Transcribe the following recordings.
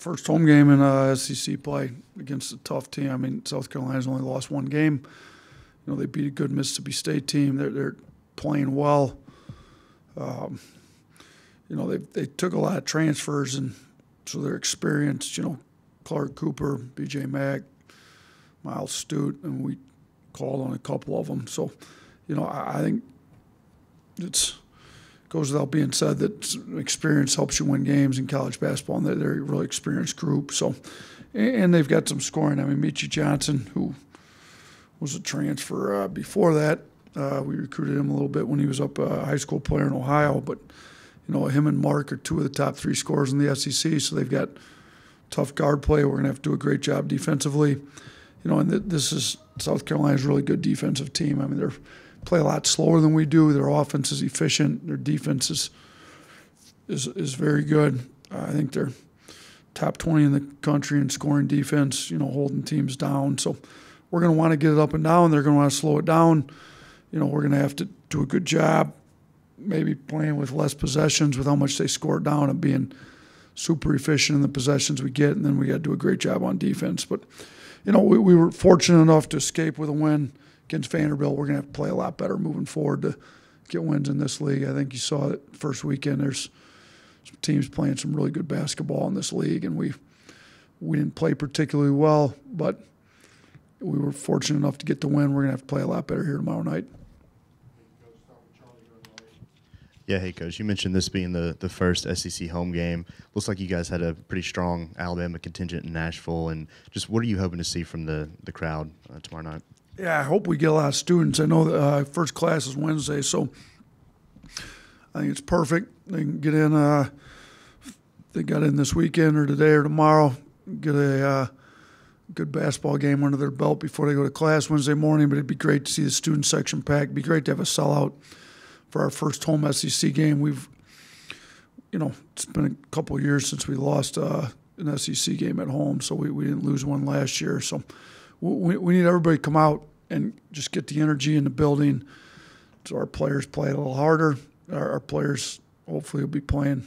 First home game in SEC play against a tough team. I mean, South Carolina's only lost one game. You know, they beat a good Mississippi State team. They're playing well. You know, they took a lot of transfers, and so they're experienced. You know, Clark Cooper, B.J. Mack, Miles Stute, and we called on a couple of them. So, you know, I think it goes without being said that experience helps you win games in college basketball, and they're a really experienced group. So, and they've got some scoring. I mean, Michi Johnson, who was a transfer before that, we recruited him a little bit when he was up a high school player in Ohio. But, you know, him and Mark are two of the top 3 scorers in the SEC, so they've got tough guard play. We're going to have to do a great job defensively. You know, and this is South Carolina's really good defensive team. I mean, they're play a lot slower than we do. Their offense is efficient. Their defense is very good. I think they're top 20 in the country in scoring defense, you know, holding teams down. So we're going to want to get it up and down. They're going to want to slow it down. You know, we're going to have to do a good job maybe playing with less possessions with how much they score down and being super efficient in the possessions we get, and then we got to do a great job on defense. But, you know, we were fortunate enough to escape with a win against Vanderbilt. We're going to have to play a lot better moving forward to get wins in this league. I think you saw that first weekend. There's some teams playing some really good basketball in this league, and we didn't play particularly well, but we were fortunate enough to get the win. We're going to have to play a lot better here tomorrow night. Yeah, hey, Coach, you mentioned this being the first SEC home game. Looks like you guys had a pretty strong Alabama contingent in Nashville. And just what are you hoping to see from the crowd tomorrow night? Yeah, I hope we get a lot of students. I know the first class is Wednesday, so I think it's perfect. They can get in. They got in this weekend or today or tomorrow, get a good basketball game under their belt before they go to class Wednesday morning. But it'd be great to see the student section packed. It'd be great to have a sellout for our first home SEC game. You know, it's been a couple of years since we lost an SEC game at home, so we didn't lose one last year. So we need everybody to come out and just get the energy in the building so our players play a little harder. Our players hopefully will be playing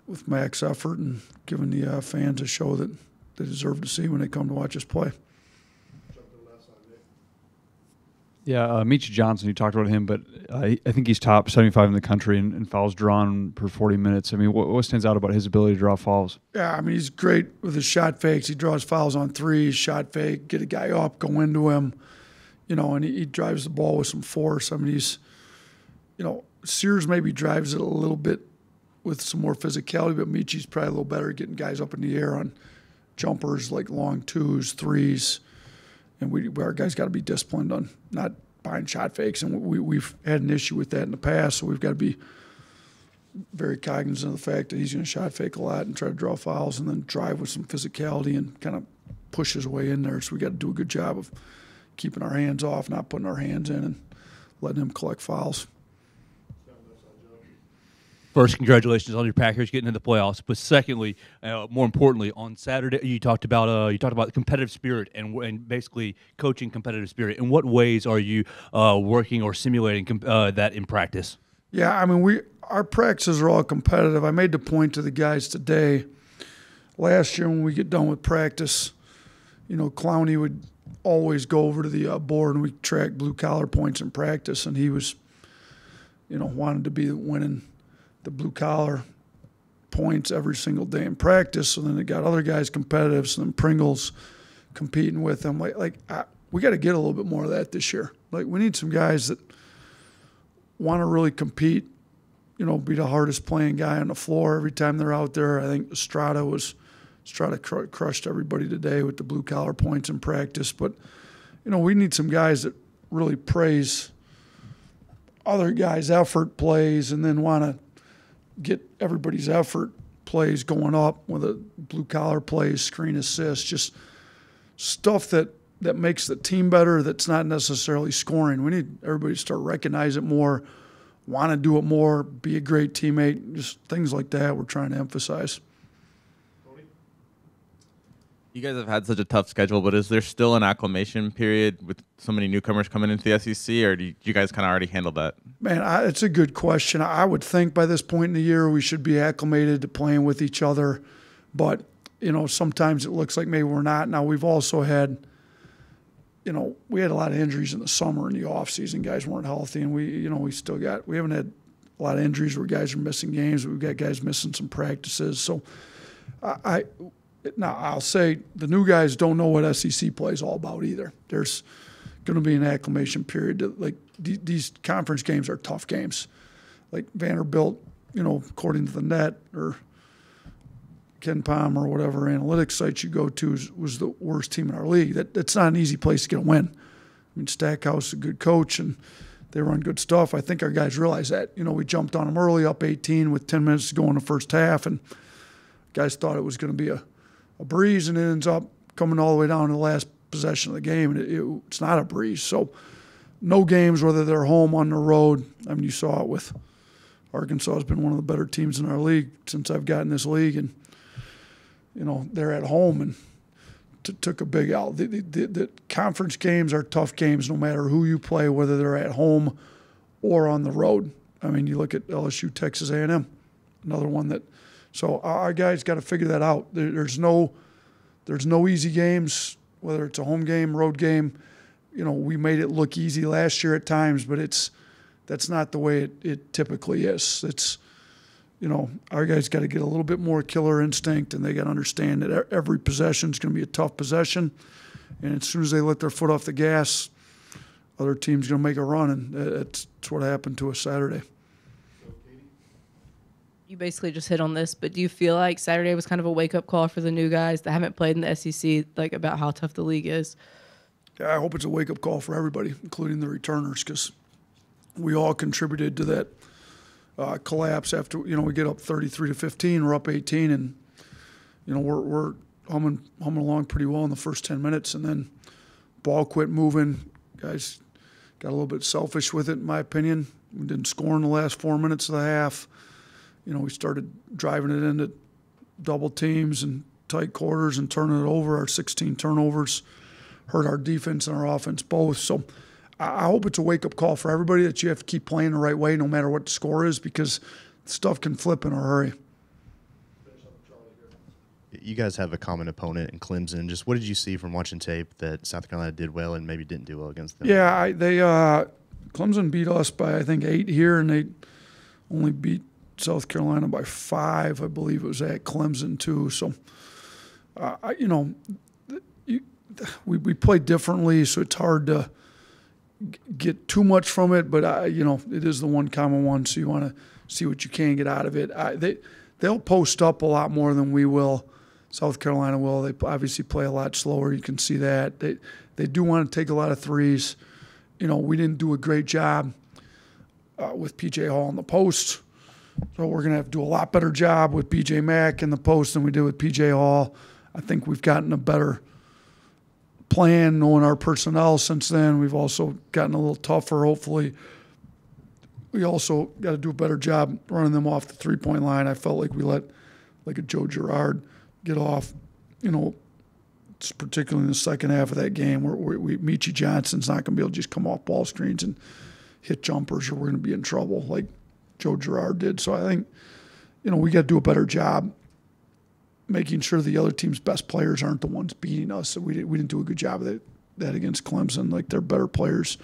with max effort and giving the fans a show that they deserve to see when they come to watch us play. Yeah, Michi Johnson, you talked about him, but I think he's top 75 in the country in fouls drawn per 40 minutes. I mean, what stands out about his ability to draw fouls? Yeah, I mean, he's great with his shot fakes. He draws fouls on threes, shot fake, get a guy up, go into him, you know, and he drives the ball with some force. I mean, you know, Sears maybe drives it a little bit with some more physicality, but Michi's probably a little better at getting guys up in the air on jumpers like long twos, threes. And our guys got to be disciplined on not buying shot fakes, and we've had an issue with that in the past. So we've got to be very cognizant of the fact that he's going to shot fake a lot and try to draw fouls, and then drive with some physicality and kind of push his way in there. So we got to do a good job of keeping our hands off, not putting our hands in, and letting him collect fouls. First, congratulations on your Packers getting into the playoffs. But secondly, more importantly, on Saturday you talked about competitive spirit and basically coaching competitive spirit. In what ways are you working or simulating that in practice? Yeah, I mean our practices are all competitive. I made the point to the guys today. Last year when we get done with practice, you know, Clowney would always go over to the board and we track blue collar points in practice, and he was, you know, wanted to be winning the blue collar points every single day in practice. So then they got other guys competitive. So then Pringle's competing with them. We got to get a little bit more of that this year. Like, we need some guys that want to really compete, you know, be the hardest playing guy on the floor every time they're out there. I think Estrada crushed everybody today with the blue collar points in practice. But, you know, we need some guys that really praise other guys' effort plays and then want to get everybody's effort plays going up with a blue-collar plays, screen assists, just stuff that makes the team better that's not necessarily scoring. We need everybody to start recognizing it more, want to do it more, be a great teammate, just things like that we're trying to emphasize. You guys have had such a tough schedule, but is there still an acclimation period with so many newcomers coming into the SEC, or do you guys kind of already handle that? Man, it's a good question. I would think by this point in the year we should be acclimated to playing with each other, but sometimes it looks like maybe we're not. Now, we've also had, we had a lot of injuries in the summer and the off season. Guys weren't healthy, and we haven't had a lot of injuries where guys are missing games. We've got guys missing some practices. So now I'll say the new guys don't know what SEC play is all about either. There's going to be an acclimation period. Like these conference games are tough games. Like Vanderbilt, according to the net or Ken Palm or whatever analytics site you go to was the worst team in our league. That's not an easy place to get a win. I mean, Stackhouse is a good coach and they run good stuff. I think our guys realize that. We jumped on them early, up 18 with 10 minutes to go in the first half, and guys thought it was going to be a breeze, and it ends up coming all the way down to the last possession of the game, and it's not a breeze. So no games, whether they're home, on the road. I mean, you saw it with Arkansas has been one of the better teams in our league since I've gotten this league, and they're at home and took a big L. The conference games are tough games no matter who you play, whether they're at home or on the road. I mean, you look at LSU, Texas A&M, another one that. So our guys got to figure that out. There's no easy games, whether it's a home game, road game. We made it look easy last year at times, but that's not the way it typically is. It's our guys got to get a little bit more killer instinct, and they got to understand that every possession is going to be a tough possession. And as soon as they let their foot off the gas, other team's going to make a run, and that's what happened to us Saturday. You basically just hit on this, but do you feel like Saturday was kind of a wake-up call for the new guys that haven't played in the SEC, like about how tough the league is? Yeah, I hope it's a wake-up call for everybody, including the returners, because we all contributed to that collapse after, we get up 33-15, we're up 18, and, we're humming along pretty well in the first 10 minutes, and then ball quit moving. Guys got a little bit selfish with it, in my opinion. We didn't score in the last 4 minutes of the half. We started driving it into double teams and tight quarters and turning it over. Our 16 turnovers hurt our defense and our offense both. So I hope it's a wake-up call for everybody that you have to keep playing the right way no matter what the score is, because stuff can flip in a hurry. You guys have a common opponent in Clemson. Just what did you see from watching tape that South Carolina did well and maybe didn't do well against them? Yeah, Clemson beat us by, I think, 8 here, and they only beat South Carolina by 5. I believe it was at Clemson too. So, we play differently, so it's hard to get too much from it. But it is the one common one, so you want to see what you can get out of it. They'll post up a lot more than we will. South Carolina will. They obviously play a lot slower. You can see that. They do want to take a lot of threes. We didn't do a great job with P.J. Hall in the post. So we're going to have to do a lot better job with B.J. Mack in the post than we did with P.J. Hall. I think we've gotten a better plan knowing our personnel since then. We've also gotten a little tougher, hopefully. We also got to do a better job running them off the three-point line. I felt like we let a Joe Girard get off, particularly in the second half of that game where Michi Johnson's not going to be able to just come off ball screens and hit jumpers, or we're going to be in trouble like Joe Girard did. So I think, we got to do a better job making sure the other team's best players aren't the ones beating us. So we didn't do a good job of that against Clemson. Like, their better players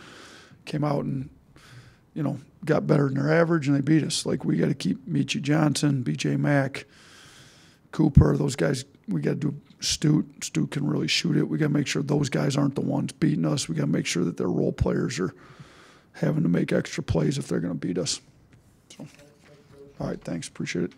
came out and, got better than their average, and they beat us. Like, we got to keep Michi Johnson, B.J. Mack, Cooper, those guys. We got to do Stute. Stute can really shoot it. We got to make sure those guys aren't the ones beating us. We got to make sure that their role players are having to make extra plays if they're going to beat us. So, all right, thanks. Appreciate it.